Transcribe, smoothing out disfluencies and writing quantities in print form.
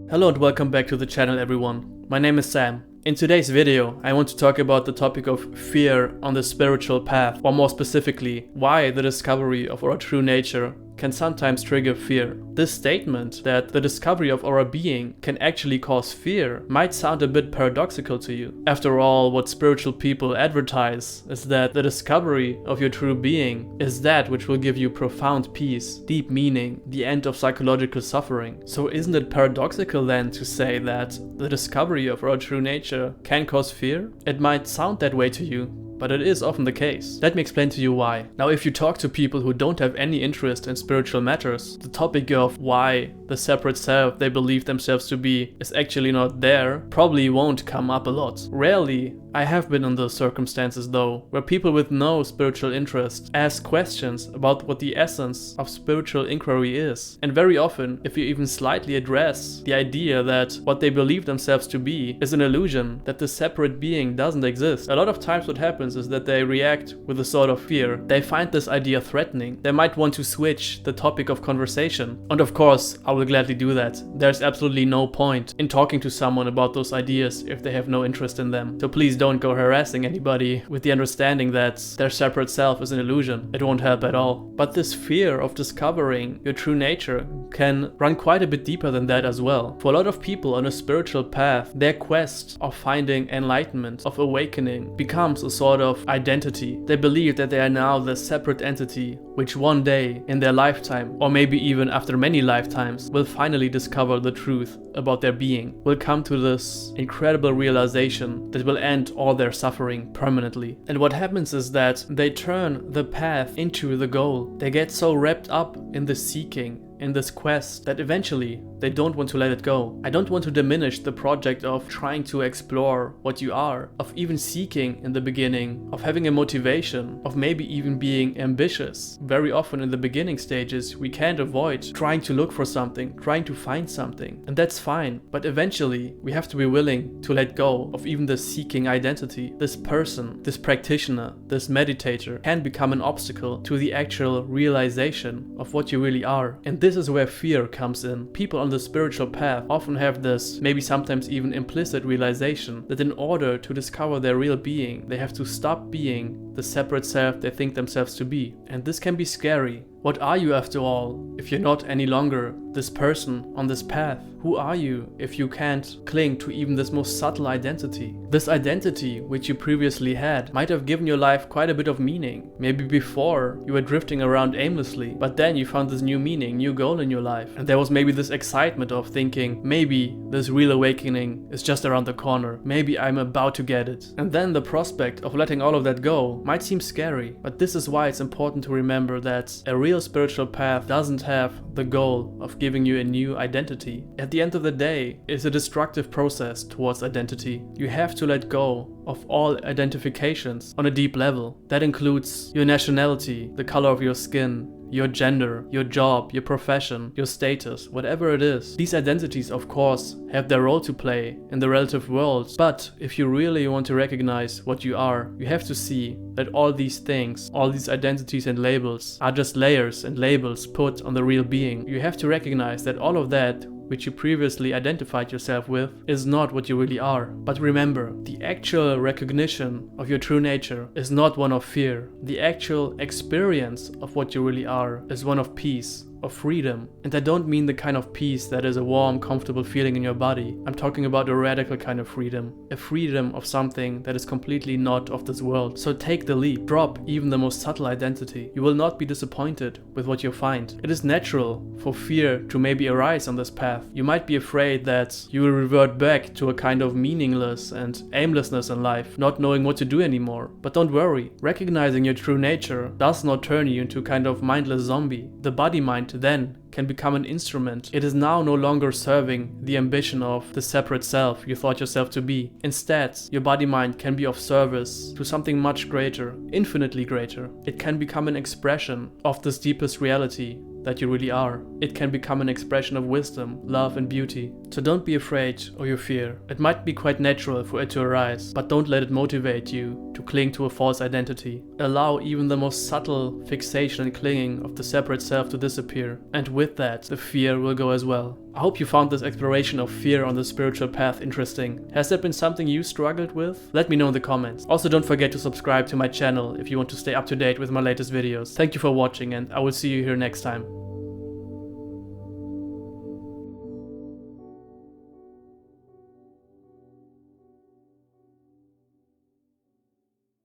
Hello and welcome back to the channel everyone. My name is Sam. In today's video, I want to talk about the topic of fear on the spiritual path, or more specifically, why the discovery of our true nature can sometimes trigger fear. This statement that the discovery of our being can actually cause fear might sound a bit paradoxical to you. After all, what spiritual people advertise is that the discovery of your true being is that which will give you profound peace, deep meaning, the end of psychological suffering. So isn't it paradoxical then to say that the discovery of our true nature can cause fear? It might sound that way to you, but it is often the case. Let me explain to you why. Now, if you talk to people who don't have any interest in spiritual matters, the topic of why the separate self they believe themselves to be is actually not there probably won't come up a lot. Rarely I have been in those circumstances though, where people with no spiritual interest ask questions about what the essence of spiritual inquiry is. And very often, if you even slightly address the idea that what they believe themselves to be is an illusion, that the separate being doesn't exist, a lot of times what happens is that they react with a sort of fear. They find this idea threatening. They might want to switch the topic of conversation. And of course, I will gladly do that. There's absolutely no point in talking to someone about those ideas if they have no interest in them. So please don't go harassing anybody with the understanding that their separate self is an illusion. It won't help at all. But this fear of discovering your true nature can run quite a bit deeper than that as well. For a lot of people on a spiritual path, their quest of finding enlightenment, of awakening, becomes a sort of identity. They believe that they are now the separate entity, which one day in their lifetime, or maybe even after many lifetimes, will finally discover the truth about their being, will come to this incredible realization that will end all their suffering permanently. And what happens is that they turn the path into the goal. They get so wrapped up in the seeking, in this quest, that eventually they don't want to let it go. I don't want to diminish the project of trying to explore what you are, of even seeking in the beginning, of having a motivation, of maybe even being ambitious. Very often in the beginning stages, we can't avoid trying to look for something, trying to find something, and that's fine. But eventually, we have to be willing to let go of even the seeking identity. This person, this practitioner, this meditator can become an obstacle to the actual realization of what you really are. And this is where fear comes in. People on the spiritual path often have this, maybe sometimes even implicit realization that in order to discover their real being, they have to stop being the separate self they think themselves to be. And this can be scary. What are you after all if you're not any longer this person on this path? Who are you if you can't cling to even this most subtle identity? This identity which you previously had might have given your life quite a bit of meaning. Maybe before you were drifting around aimlessly, but then you found this new meaning, new goal in your life. And there was maybe this excitement of thinking, maybe this real awakening is just around the corner. Maybe I'm about to get it. And then the prospect of letting all of that go might seem scary, but this is why it's important to remember that a real spiritual path doesn't have the goal of giving you a new identity. At the end of the day, it's a destructive process towards identity. You have to let go of all identifications on a deep level. That includes your nationality, the color of your skin, your gender, your job, your profession, your status, whatever it is. These identities, of course, have their role to play in the relative world, but if you really want to recognize what you are, you have to see that all these things, all these identities and labels are just layers and labels put on the real being. You have to recognize that all of that which you previously identified yourself with is not what you really are. But remember, the actual recognition of your true nature is not one of fear. The actual experience of what you really are is one of peace, of freedom. And I don't mean the kind of peace that is a warm, comfortable feeling in your body. I'm talking about a radical kind of freedom. A freedom of something that is completely not of this world. So take the leap. Drop even the most subtle identity. You will not be disappointed with what you find. It is natural for fear to maybe arise on this path. You might be afraid that you will revert back to a kind of meaningless and aimlessness in life, not knowing what to do anymore. But don't worry. Recognizing your true nature does not turn you into a kind of mindless zombie. The body-mind then can become an instrument. It is now no longer serving the ambition of the separate self you thought yourself to be. Instead, your body-mind can be of service to something much greater, infinitely greater. It can become an expression of this deepest reality that you really are. It can become an expression of wisdom, love and beauty. So don't be afraid of your fear. It might be quite natural for it to arise, but don't let it motivate you to to cling to a false identity. Allow even the most subtle fixation and clinging of the separate self to disappear, and with that, the fear will go as well. I hope you found this exploration of fear on the spiritual path interesting. Has that been something you struggled with? Let me know in the comments. Also, don't forget to subscribe to my channel if you want to stay up to date with my latest videos. Thank you for watching, and I will see you here next time.